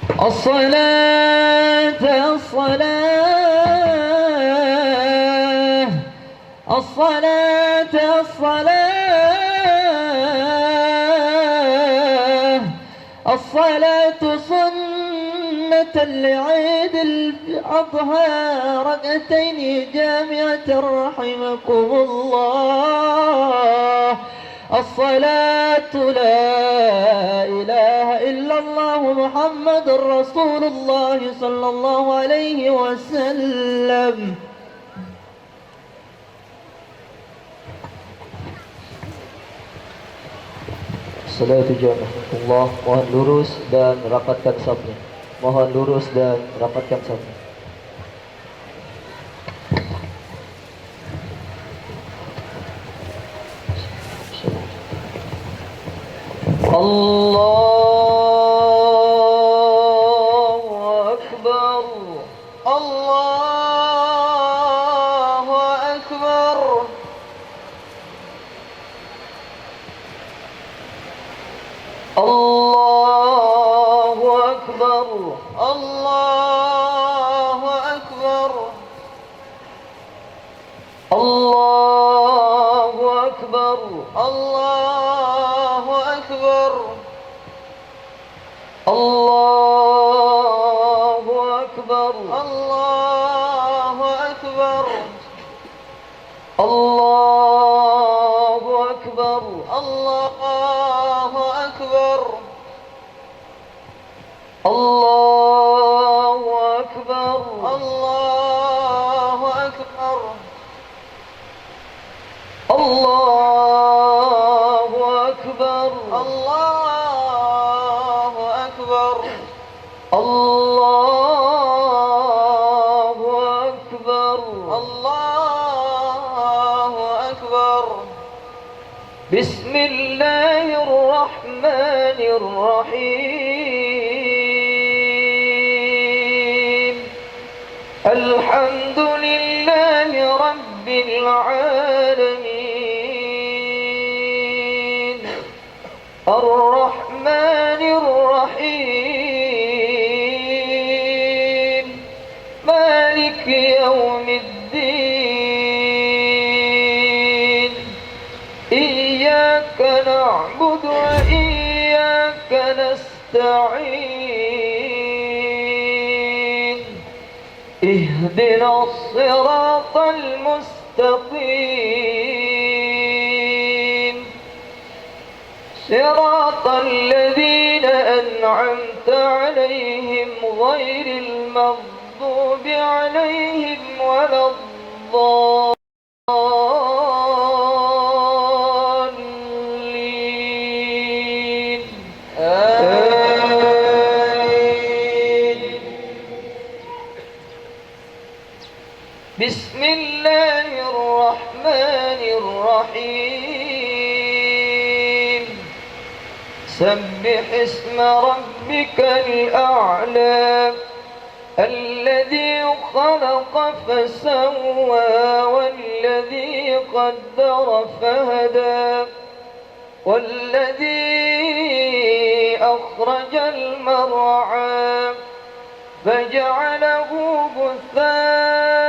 الصلاة الصلاة الصلاة الصلاة الصلاة سنة لعيد الأضحى ركعتين جامعة رحمكم الله. الصلاة لا إله إلا الله محمد رسول الله صلى الله عليه وسلم. Salatu jama'atullah. Mohon lurus dan rapatkan safnya. Mohon lurus dan rapatkan safnya. Allahu Akbar. Allahu Akbar. Allahu Akbar. Allahu Akbar. Allahu Akbar. Allahu Akbar. Allahu Akbar. Allahu Akbar. Allahu Akbar. Allahu Akbar. Allahu Akbar. Allahu Akbar. Allahu Akbar. Allahu Akbar. Allahu Akbar. Allahu Akbar. Bismillahirrahmanirrahim. Alhamdulillahi Rabbil alamin. Ar-Rahmanir Rahim. Maliki yawmiddin. Iyyaka na'budu wa iyyaka nasta'in. اهدنا الصراط المستقيم صراط الذين أنعمت عليهم غير المغضوب عليهم ولا الضالين. بسم الله الرحمن الرحيم. سبح اسم ربك الأعلى الذي خلق فسوى والذي قدر فهدى والذي أخرج المرعى فجعله غثاء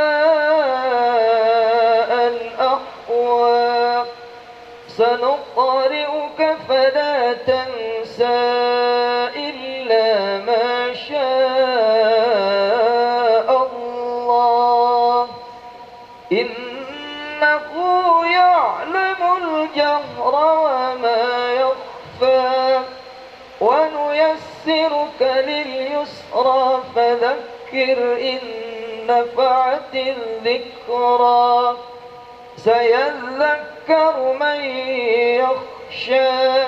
أحوى. سنقرئك فلا تنسى إلا ما شاء الله إنه يعلم الجهر وما يخفى. ونيسرك لليسرى فذكر إن نفعت الذكرى. سيذكر من يخشى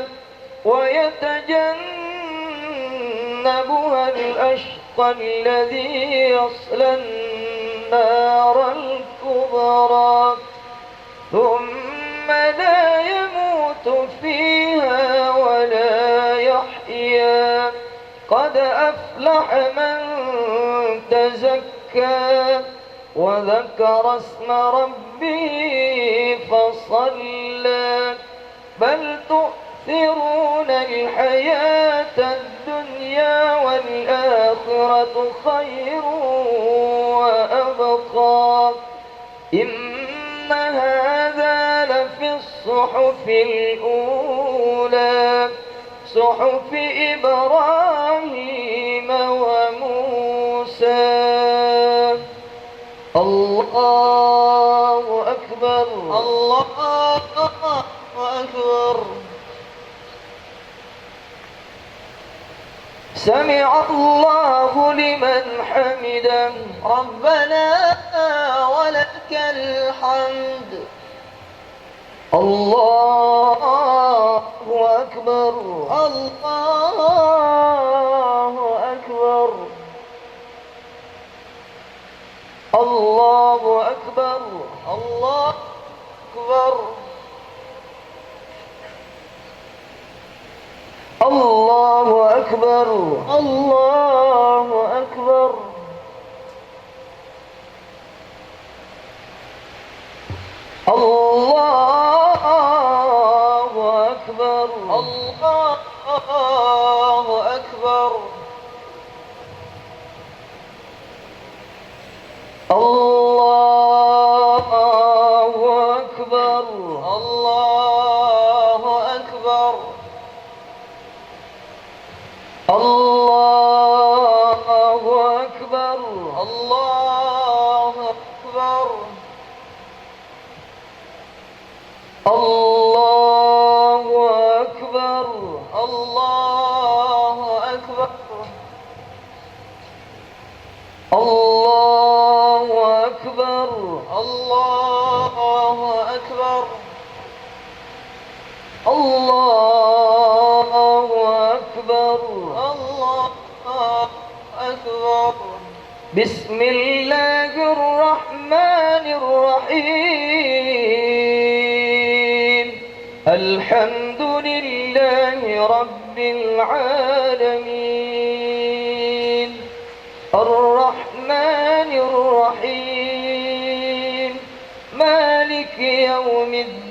ويتجنبها الأشقى الذي يصلى النار الكبرى ثم لا يموت فيها ولا يحيا. قد أفلح من تزكى وذكر اسم ربه فصلى. بل تؤثرون الحياة الدنيا والآخرة الآخرة خير وأبقى إن هذا لفي الصحف الأولى صحف إبراهيم وموسى. الله أكبر. الله أكبر. سمع الله لمن حمده. ربنا ولك الحمد. الله أكبر. الله أكبر. الله أكبر. الله أكبر. الله أكبر. الله أكبر. الله أكبر. الله أكبر. الله أكبر. الله أكبر. الله أكبر. الله أكبر. الله أكبر. الله أكبر. الله أكبر. الله أكبر. الله أكبر. الله أكبر. بسم الله الرحمن الرحيم. الحمد لله رب العالمين. الرحمن الرحيم. مالك يوم الدين.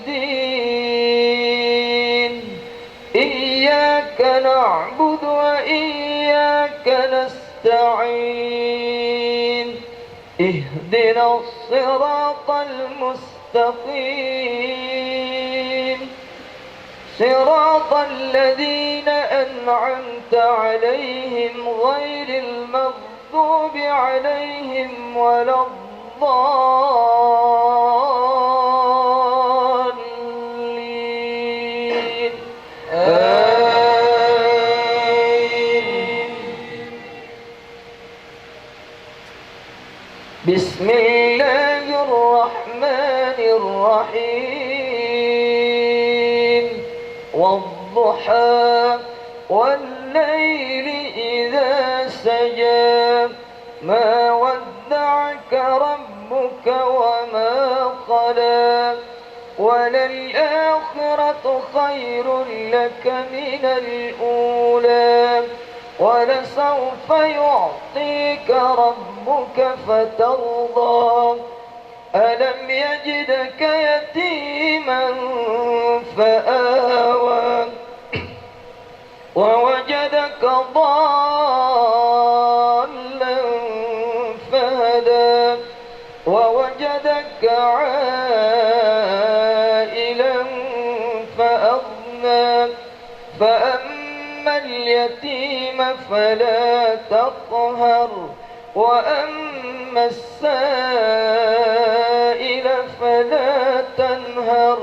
إياك نعبد وإياك نستعين. اهدنا الصراط المستقيم صراط الذين أنعمت عليهم غير المغضوب عليهم ولا الضالين. آمين. بسم الله الرحمن الرحيم. والضحى والليل إذا سجى ما ودعك ربك وما قلى وللآخرة خير لك من الأولى ولسوف يعطيك ربك فترضى ألم يجدك يتيما فآوى ووجدك ضالا فهدى ووجدك عائلا فأغنى فأما اليتيم فلا تقهر وأما السائل فلا تنهر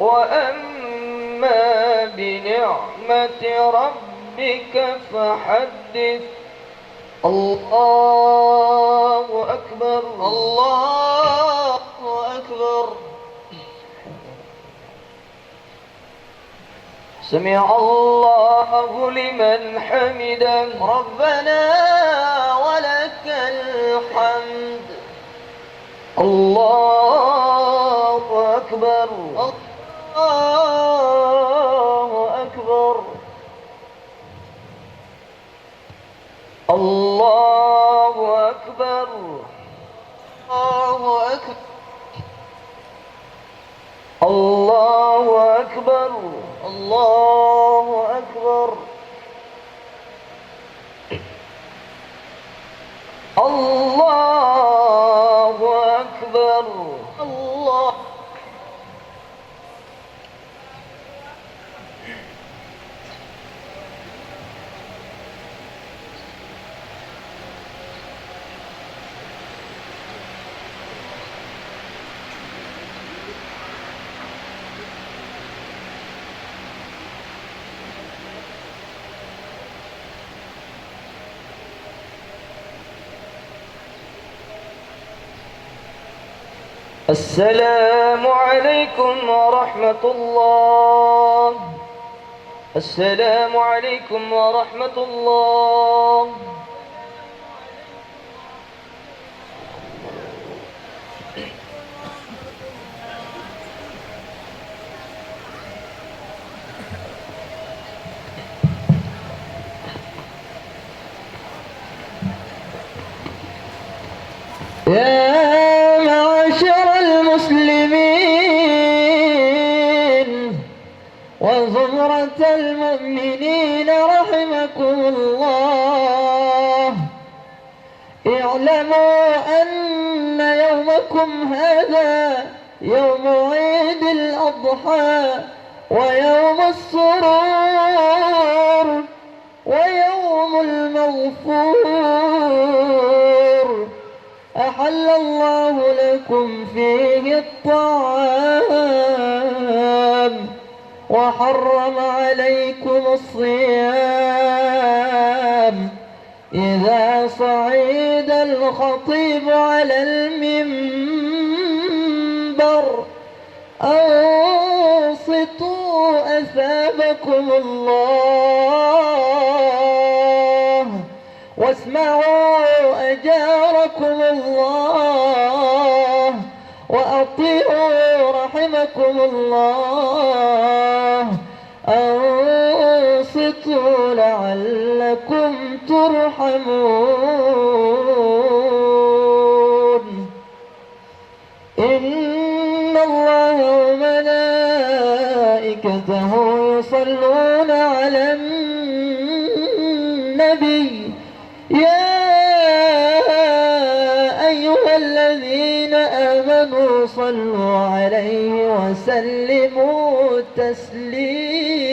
وأما بنعمة ربك فحدث. الله أكبر. الله أكبر. سمع الله لمن حمده. ربنا ولك الحمد. الله أكبر. الله أكبر. الله أكبر. الله أكبر. الله أكبر. الله أكبر. الله أكبر. الله. السلام عليكم ورحمة الله. السلام عليكم ورحمة الله. يا معشر المسلمين وزمرة المؤمنين رحمكم الله، اعلموا أن يومكم هذا يوم عيد الأضحى ويوم السرور ويوم المغفور، أحل الله لكم فيه الطعام وحرم عليكم الصيام. إذا صعد الخطيب على المنبر أنصتوا أثابكم الله، واسمعوا أجاركم الله، وأطيعوا رحمكم الله، أنصتوا لعلكم ترحمون. إن الله وملائكته يصلون على النبي، يا أيها الذين آمنوا صلوا عليه وسلموا تسليما.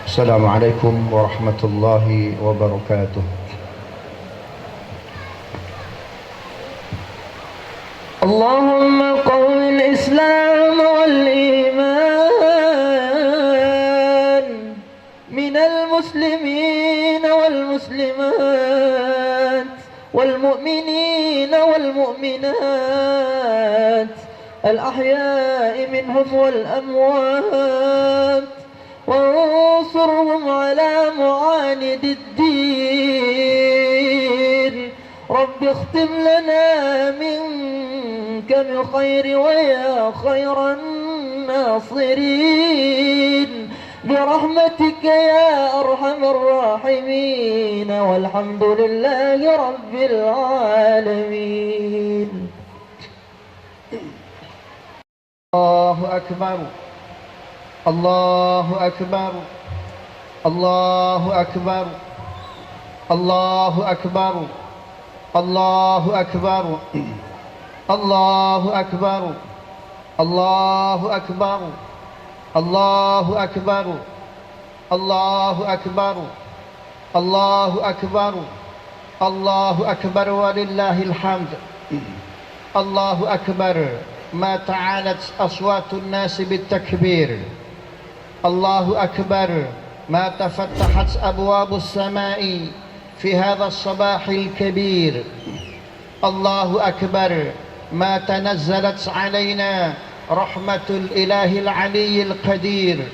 السلام عليكم ورحمة الله وبركاته. اللهم قوم الإسلام والإيمان من المسلمين والمسلمات والمؤمنين والمؤمنات الأحياء منهم والأموات، وانصرهم على معاند الدين. رب اختم لنا منك بخير ويا خير الناصرين برحمتك يا أرحم الراحمين، والحمد لله رب العالمين. الله أكبر، الله أكبر، الله أكبر، الله أكبر، الله أكبر، الله أكبر، الله أكبر، الله أكبر، الله أكبر، الله أكبر، الله أكبر ولله الحمد. الله أكبر ما تعالت أصوات الناس بالتكبير. الله أكبر ما تفتحت أبواب السماء في هذا الصباح الكبير. الله أكبر ما تنزلت علينا رحمة الإله العلي القدير.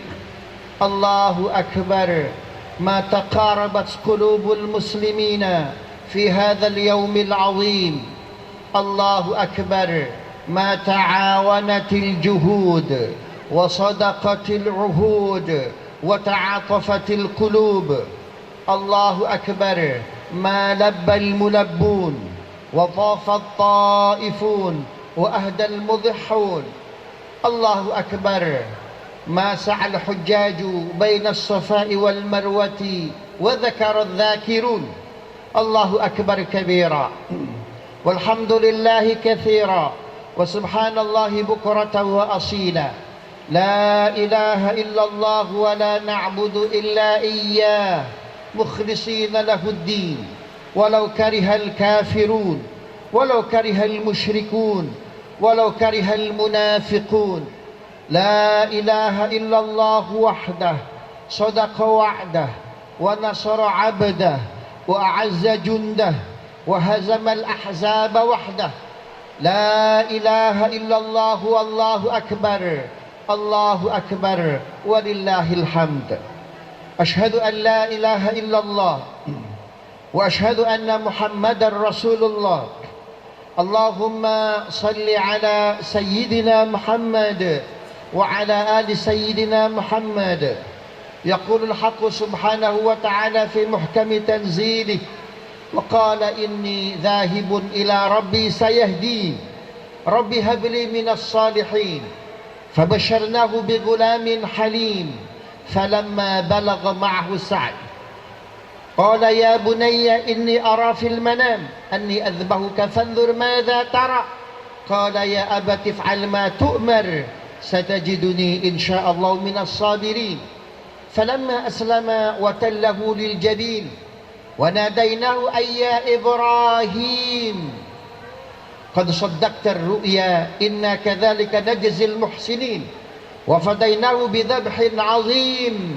الله أكبر ما تقاربت قلوب المسلمين في هذا اليوم العظيم. الله أكبر ما تعاونت الجهود وصدقت العهود وتعاطفت القلوب. الله أكبر ما لبى الملبون وطاف الطائفون وأهدى المضحون. Allahu Akbar. ما سعى الحجاج بين الصفاء والمروة وذكر الذاكرون الله أكبر كبيرا والحمد لله كثيرا وسبحان الله بكرة وأصيلا لا إله إلا الله ولا نعبد إلا إياه مخلصين له الدين ولو كره الكافرون ولو كره المشركون ولو كره المنافقون لا إله إلا الله وحده صدق وعده ونصر عبده وأعز جنده وهزم الأحزاب وحده لا إله إلا الله والله أكبر الله أكبر ولله الحمد أشهد أن لا إله إلا الله وأشهد أن محمدا رسول الله اللهم صل على سيدنا محمد وعلى آل سيدنا محمد يقول الحق سبحانه وتعالى في محكم تنزيله وقال إني ذاهب إلى ربي سيهدين ربي هب لي من الصالحين فبشرناه بغلام حليم فلما بلغ معه السعي قال يا بني إني أرى في المنام أني أذبحك فانظر ماذا ترى قال يا أبت افعل ما تؤمر ستجدني إن شاء الله من الصابرين فلما أسلم وتله للجبين وناديناه أي يا إبراهيم قد صدقت الرؤيا إنا كذلك نجزي المحسنين وفديناه بذبح عظيم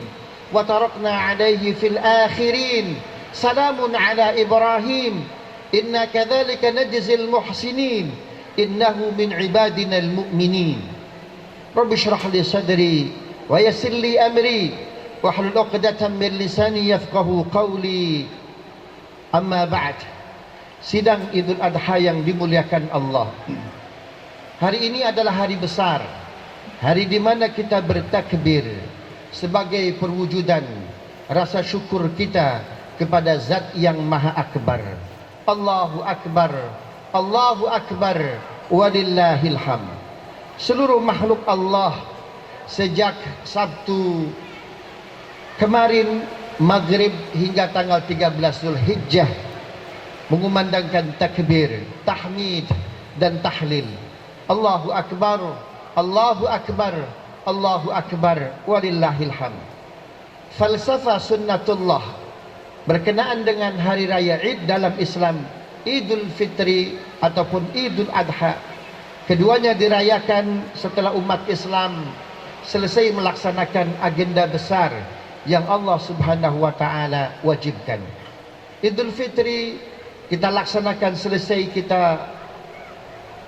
وتركنا عليه في الآخرين سلام على إبراهيم إنا كذلك نجزي المحسنين إنه من عبادنا المؤمنين رب اشرح لي صدري ويسر لي أمري واحلل عقدة من لساني يفقهوا قولي أما بعد. Sidang Idul Adha yang dimuliakan Allah, hari ini adalah hari besar, hari di mana kita bertakbir sebagai perwujudan rasa syukur kita kepada Zat yang Maha Akbar. Allahu Akbar, Allahu Akbar, walillahil hamd. Seluruh makhluk Allah sejak Sabtu kemarin maghrib hingga tanggal 13 Zulhijjah mengumandangkan takbir, tahmid dan tahlil. Allahu Akbar, Allahu Akbar, Allahu Akbar, walillahil hamd. Falsafah sunnatullah berkenaan dengan hari raya Id dalam Islam, Idul Fitri ataupun Idul Adha. Keduanya dirayakan setelah umat Islam selesai melaksanakan agenda besar yang Allah Subhanahu wa taala wajibkan. Idul Fitri kita laksanakan selesai kita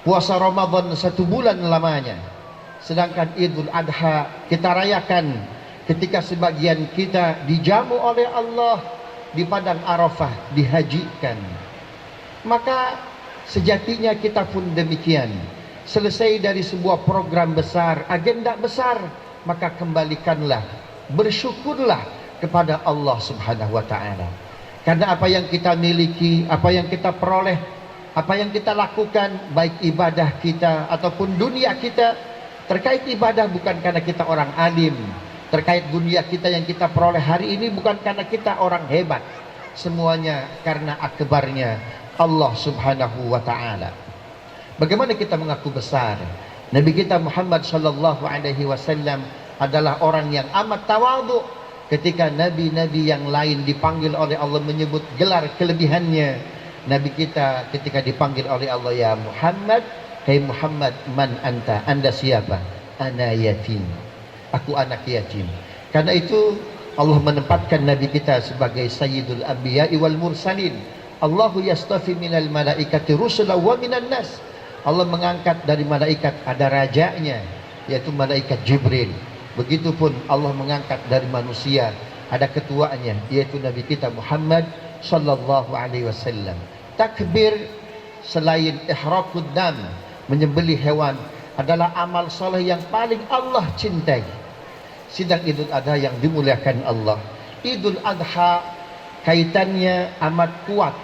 puasa Ramadan 1 bulan lamanya. Sedangkan Idul Adha kita rayakan ketika sebagian kita dijamu oleh Allah di padang Arafah, dihajikan. Maka sejatinya kita pun demikian. Selesai dari sebuah program besar, agenda besar, maka kembalikanlah, bersyukurlah kepada Allah Subhanahu wa taala. Karena apa yang kita miliki, apa yang kita peroleh, apa yang kita lakukan, baik ibadah kita ataupun dunia kita, terkait ibadah bukan karena kita orang alim, terkait dunia kita yang kita peroleh hari ini bukan karena kita orang hebat, semuanya karena akbarnya Allah Subhanahu wa taala. Bagaimana kita mengaku besar? Nabi kita Muhammad sallallahu alaihi wasallam adalah orang yang amat tawadhu. Ketika nabi-nabi yang lain dipanggil oleh Allah menyebut gelar kelebihannya, Nabi kita ketika dipanggil oleh Allah, ya Muhammad, hai Muhammad, man anta, anda siapa? Ana yatim, aku anak yatim. Karena itu Allah menempatkan Nabi kita sebagai Sayyidul Anbiya'i wal Mursalin. Allahu yastafi minal malaikati rusula wa minan nas. Allah mengangkat dari malaikat, ada rajanya yaitu malaikat Jibril. Begitupun Allah mengangkat dari manusia, ada ketuanya yaitu Nabi kita Muhammad sallallahu alaihi wasallam. Takbir selain ihraqud dam, menyembelih hewan, adalah amal soleh yang paling Allah cintai. Sidang Idul Adha yang dimuliakan Allah, Idul Adha kaitannya amat kuat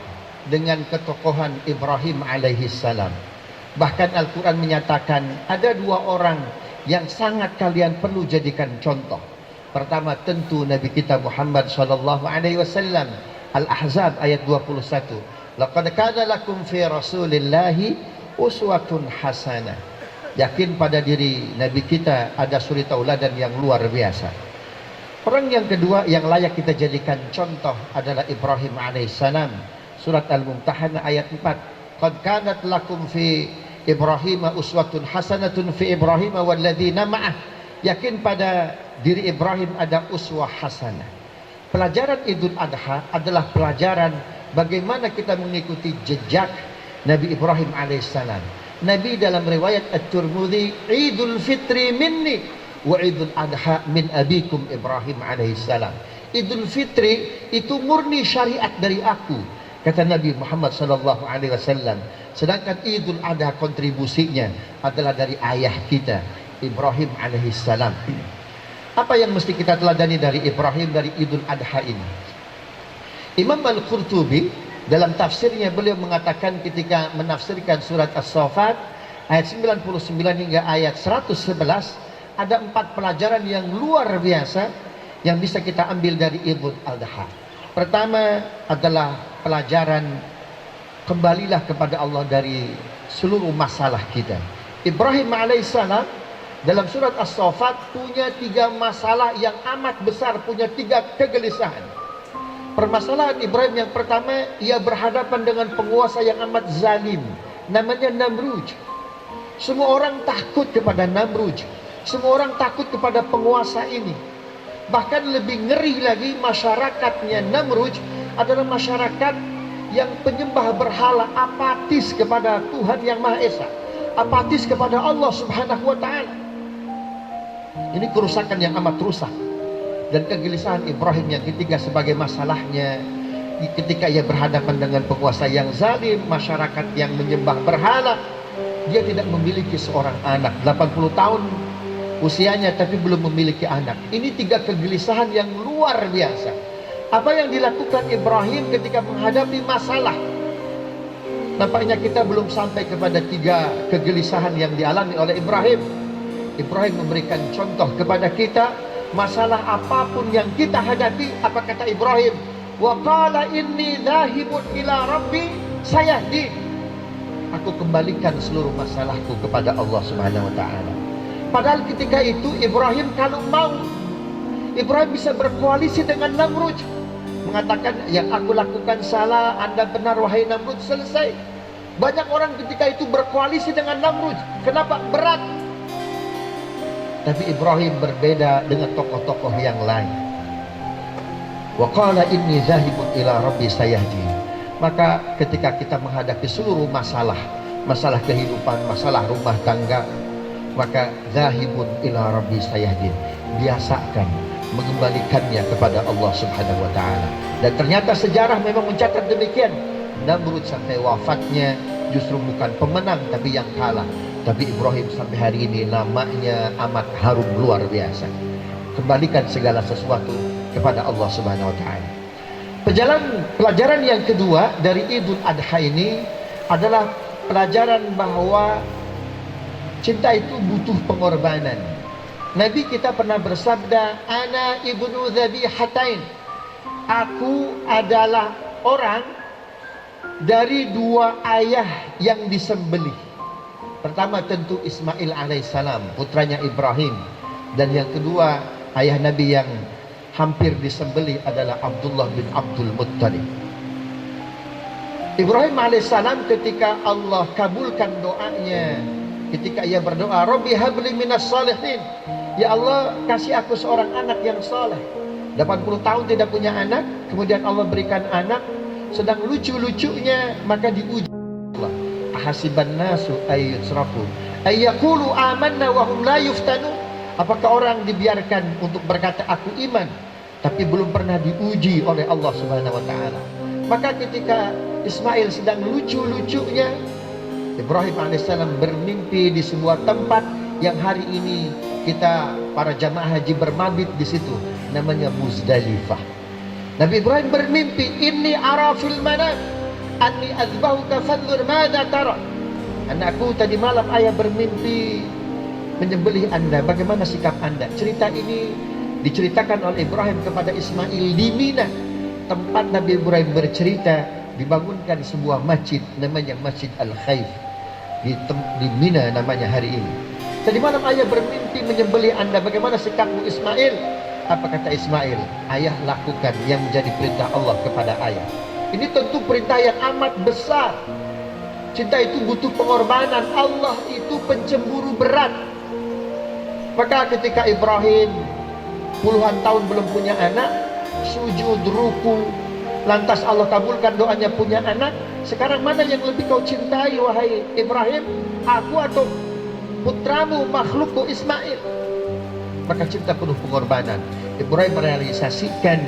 dengan ketokohan Ibrahim alaihi salam. Bahkan Al-Quran menyatakan ada 2 orang yang sangat kalian perlu jadikan contoh. Pertama tentu Nabi kita Muhammad sallallahu alaihi wasallam. Al-Ahzab ayat 21. Laqad kana lakum fi Rasulillahi uswatun hasanah. Yakin pada diri Nabi kita ada suri tauladan yang luar biasa. Orang yang kedua yang layak kita jadikan contoh adalah Ibrahim alaihissalam. Surat Al-Mumtahanah ayat 4. Qad kanat lakum fi Ibrahim uswatun hasanatun fi Ibrahim walladzina ma'ah. Yakin pada diri Ibrahim ada uswah hasanah. Pelajaran Idul Adha adalah pelajaran bagaimana kita mengikuti jejak Nabi Ibrahim alaihissalam. Nabi dalam riwayat At-Tirmidzi, Idul Fitri minni wa Idul Adha min abikum Ibrahim alaihissalam. Idul Fitri itu murni syariat dari aku, kata Nabi Muhammad sallallahu alaihi wasallam. Sedangkan Idul Adha kontribusinya adalah dari ayah kita Ibrahim alaihissalam. Apa yang mesti kita teladani dari Ibrahim dari Idul Adha ini? Imam Al-Qurtubi dalam tafsirnya beliau mengatakan ketika menafsirkan surat As-Saffat ayat 99 hingga ayat 111, ada 4 pelajaran yang luar biasa yang bisa kita ambil dari Idul Adha. Pertama adalah pelajaran kembalilah kepada Allah dari seluruh masalah kita. Ibrahim alaihissalam dalam surat As-Saffat punya 3 masalah yang amat besar, punya 3 kegelisahan. Permasalahan Ibrahim yang pertama, ia berhadapan dengan penguasa yang amat zalim, namanya Namrud. Semua orang takut kepada Namrud, semua orang takut kepada penguasa ini. Bahkan lebih ngeri lagi, masyarakatnya Namrud adalah masyarakat yang penyembah berhala, apatis kepada Tuhan yang Maha Esa, apatis kepada Allah Subhanahu wa Ta'ala. Ini kerusakan yang amat rusak. Dan kegelisahan Ibrahim yang ketiga sebagai masalahnya ketika ia berhadapan dengan penguasa yang zalim, masyarakat yang menyembah berhala. Dia tidak memiliki seorang anak, 80 tahun usianya tapi belum memiliki anak. Ini 3 kegelisahan yang luar biasa. Apa yang dilakukan Ibrahim ketika menghadapi masalah? Nampaknya kita belum sampai kepada 3 kegelisahan yang dialami oleh Ibrahim. Ibrahim memberikan contoh kepada kita, masalah apapun yang kita hadapi, apa kata Ibrahim? Wa qala inni dhahibun ila rabbi sayahdi. Aku kembalikan seluruh masalahku kepada Allah Subhanahu wa Ta'ala. Padahal ketika itu Ibrahim kalau mau, Ibrahim bisa berkoalisi dengan Namrud, mengatakan yang aku lakukan salah, Anda benar wahai Namrud, selesai. Banyak orang ketika itu berkoalisi dengan Namrud. Kenapa? Berat. Tapi Ibrahim berbeda dengan tokoh-tokoh yang lain. Wa qala inni zahibun ila rabbi sayahdi. Maka ketika kita menghadapi seluruh masalah, masalah kehidupan, masalah rumah tangga, maka zahibun ila rabbi sayahdi. Biasakan mengembalikannya kepada Allah Subhanahu wa Ta'ala. Dan ternyata sejarah memang mencatat demikian. Namrud sampai wafatnya justru bukan pemenang tapi yang kalah. Tapi Ibrahim sampai hari ini namanya amat harum luar biasa. Kembalikan segala sesuatu kepada Allah Subhanahu wa Ta'ala. Pelajaran yang kedua dari Idul Adha ini adalah pelajaran bahwa cinta itu butuh pengorbanan. Nabi kita pernah bersabda, ana ibnu dhabihatain. Aku adalah orang dari 2 ayah yang disembelih. Pertama tentu Ismail alaihissalam, putranya Ibrahim. Dan yang kedua, ayah Nabi yang hampir disembelih adalah Abdullah bin Abdul Muttalib. Ibrahim alaihissalam ketika Allah kabulkan doanya, ketika ia berdoa, Rabbi habli minas salihin. Ya Allah, kasih aku seorang anak yang saleh. 80 tahun tidak punya anak, kemudian Allah berikan anak, sedang lucu-lucunya maka diuji Allah. Ahasiban nasu ayyutrafu ayyaqulu amanna wa hum la yuftanu. Apakah orang dibiarkan untuk berkata aku iman tapi belum pernah diuji oleh Allah Subhanahu wa Ta'ala? Maka ketika Ismail sedang lucu-lucunya, Ibrahim alaihissalam bermimpi di sebuah tempat yang hari ini kita para jamaah haji bermabit di situ, namanya Muzdalifah. Nabi Ibrahim bermimpi, inni ara fil manam anni azbahuka fanzur madza tara. Anakku, tadi malam ayah bermimpi menyembelih Anda, bagaimana sikap Anda? Cerita ini diceritakan oleh Ibrahim kepada Ismail di Mina. Tempat Nabi Ibrahim bercerita, dibangunkan sebuah masjid namanya Masjid Al-Khaif di Mina namanya hari ini. Tadi malam ayah bermimpi menyembelih Anda, bagaimana sikapmu Ismail? Apa kata Ismail? Ayah lakukan yang menjadi perintah Allah kepada ayah. Ini tentu perintah yang amat besar. Cinta itu butuh pengorbanan. Allah itu pencemburu berat. Maka ketika Ibrahim puluhan tahun belum punya anak, sujud, ruku, lantas Allah kabulkan doanya punya anak. Sekarang mana yang lebih kau cintai wahai Ibrahim? Aku atau putramu, makhlukku Ismail? Maka cinta penuh pengorbanan. Ibrahim merealisasikan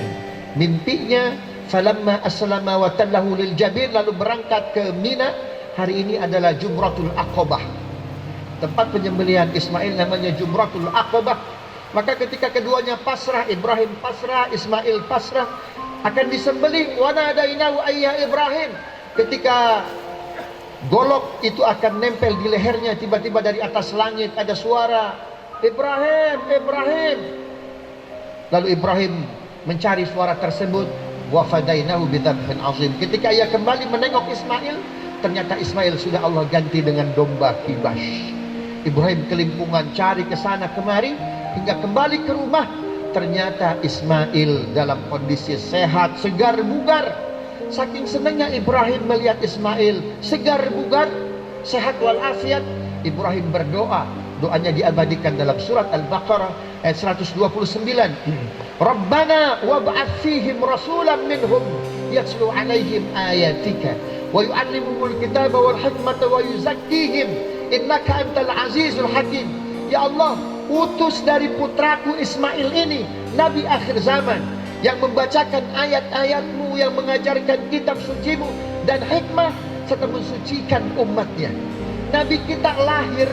mimpinya. Falamma aslama wa tallahu lil jabin, lalu berangkat ke Mina. Hari ini adalah Jumratul Aqabah. Tempat penyembelihan Ismail namanya Jumratul Aqabah. Maka ketika keduanya pasrah, Ibrahim pasrah, Ismail pasrah, akan disembelih. Wa nadainahu ayya Ibrahim. Ketika golok itu akan nempel di lehernya, tiba-tiba dari atas langit ada suara, Ibrahim, Ibrahim. Lalu Ibrahim mencari suara tersebut. Wa fadainahu bidzabhin azim. Ketika ia kembali menengok Ismail, ternyata Ismail sudah Allah ganti dengan domba kibas. Ibrahim kelimpungan cari ke sana kemari hingga kembali ke rumah. Ternyata Ismail dalam kondisi sehat, segar bugar. Saking senangnya Ibrahim melihat Ismail segar bugar, sehat walafiat, Ibrahim berdoa. Doanya diabadikan dalam surat Al-Baqarah ayat 129. Rabbana wab'ats fihim rasulan minhum yatslu 'alaihim ayatika wa yu'allimuhumul kitaba wal hikmata wa yuzakkihim innaka antal azizul hakim. Ya Allah, utus dari putraku Ismail ini nabi akhir zaman yang membacakan ayat-ayatmu, yang mengajarkan kitab sucimu dan hikmah serta mensucikan umatnya. Nabi kita lahir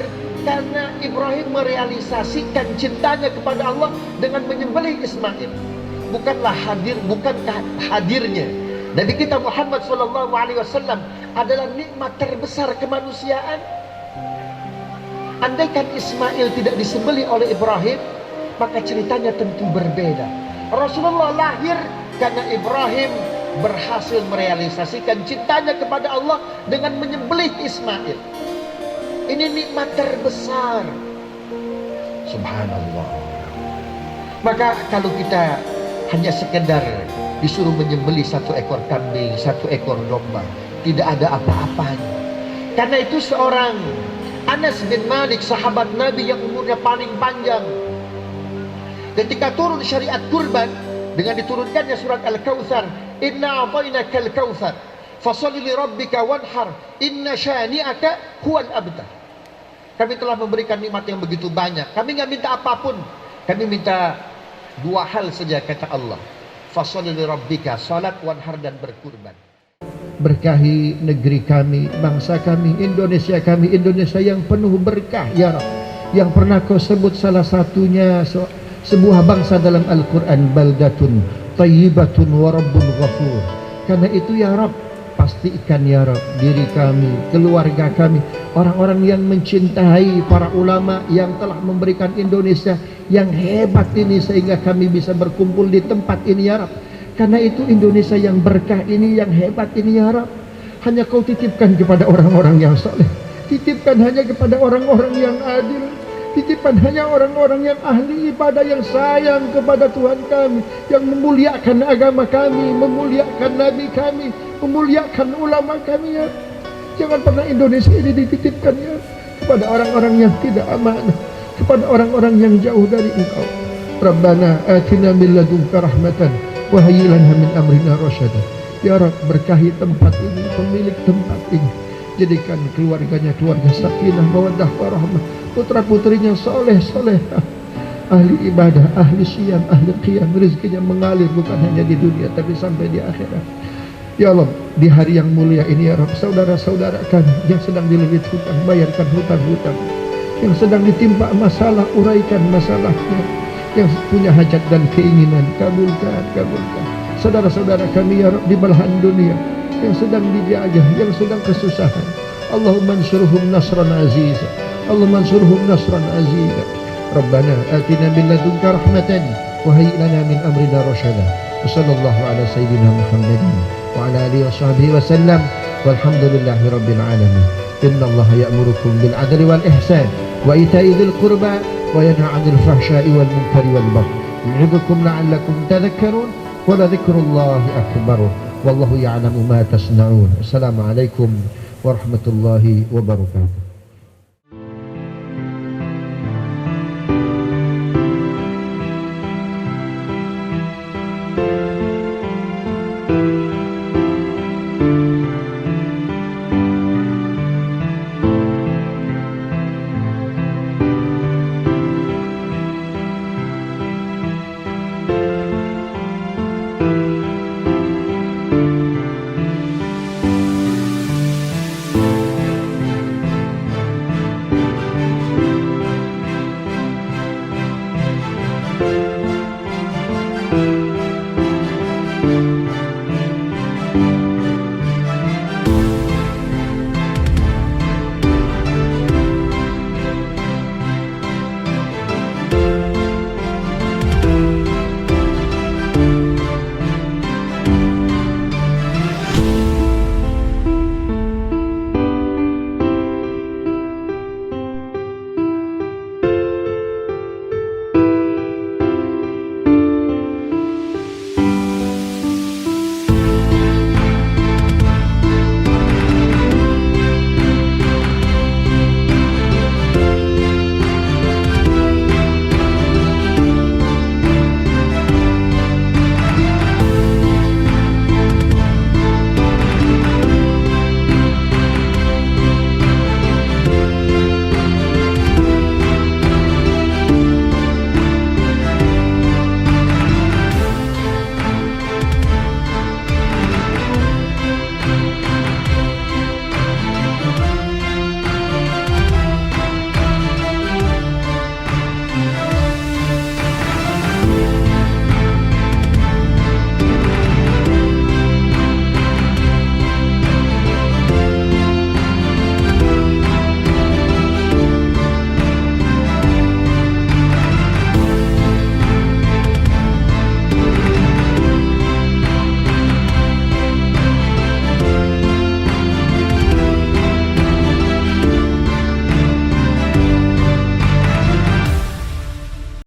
karena Ibrahim merealisasikan cintanya kepada Allah dengan menyembelih Ismail. Bukankah hadirnya Nabi kita Muhammad SAW adalah nikmat terbesar kemanusiaan. Andaikan Ismail tidak disembelih oleh Ibrahim, maka ceritanya tentu berbeda. Rasulullah lahir karena Ibrahim berhasil merealisasikan cintanya kepada Allah dengan menyembelih Ismail. Ini nikmat terbesar. Subhanallah. Maka kalau kita hanya sekedar disuruh menyembelih satu ekor kambing, satu ekor domba, tidak ada apa-apanya. Karena itu seorang Anas bin Malik, sahabat Nabi yang umurnya paling panjang, ketika turun syariat kurban dengan diturunkannya surat Al-Kautsar, inna a'tainakal kautsar fasholli li rabbika wanhar inna syani'aka huwal abtar. Kami telah memberikan nikmat yang begitu banyak. Kami nggak minta apapun. Kami minta dua hal saja kata Allah. Fasholli li rabbika, salat, wanhar, dan berkurban. Berkahi negeri kami, bangsa kami, Indonesia yang penuh berkah ya Rabb. Yang pernah kau sebut salah satunya sebuah bangsa dalam Al-Quran, baldatun tayyibatun wa rabbun ghafur. Karena itu ya Rabb, pastikan ya Rabb diri kami, keluarga kami, orang-orang yang mencintai para ulama yang telah memberikan Indonesia yang hebat ini sehingga kami bisa berkumpul di tempat ini ya Rabb. Karena itu Indonesia yang berkah ini, yang hebat ini ya Rabb, hanya kau titipkan kepada orang-orang yang saleh, titipkan hanya kepada orang-orang yang adil, titipkan hanya orang-orang yang ahli ibadah, yang sayang kepada Tuhan kami, yang memuliakan agama kami, memuliakan Nabi kami, memuliakan ulama kami ya. Jangan pernah Indonesia ini dititipkan ya kepada orang-orang yang tidak amanah, kepada orang-orang yang jauh dari Engkau. Rabbana atina min ladunka rahmatan wa hayyi lana min amrina rasyada. Ya Rabb, berkahi tempat ini, pemilik tempat ini, jadikan keluarganya keluarga sakinah, mawaddah, warahmah, putra-putrinya soleh-soleh, ahli ibadah, ahli siyam, ahli qiyam, rezekinya mengalir bukan hanya di dunia tapi sampai di akhirat. Ya Allah, di hari yang mulia ini ya Rabb, saudara-saudara kami yang sedang dililit hutang, bayarkan hutang-hutang, yang sedang ditimpa masalah, uraikan masalahnya, yang punya hajat dan keinginan, kabulkan. Saudara-saudara kami ya Rabb di belahan dunia yang sedang dijajah, yang sedang kesusahan, Allahumma ansurhum nasran aziza, اللهم انصرهم نصرا عزيزا ربنا آتنا من لدنك رحمة وهيئ لنا من أمرنا رشدا وصلى الله على سيدنا محمد وعلى آله وصحبه وسلم والحمد لله رب العالمين إن الله يأمركم بالعدل والإحسان وإيتاء ذي القربى وينهى عن الفحشاء والمنكر والبغي يعظكم لعلكم تذكرون ولذكر الله أكبر والله يعلم ما تصنعون السلام عليكم ورحمة الله وبركاته.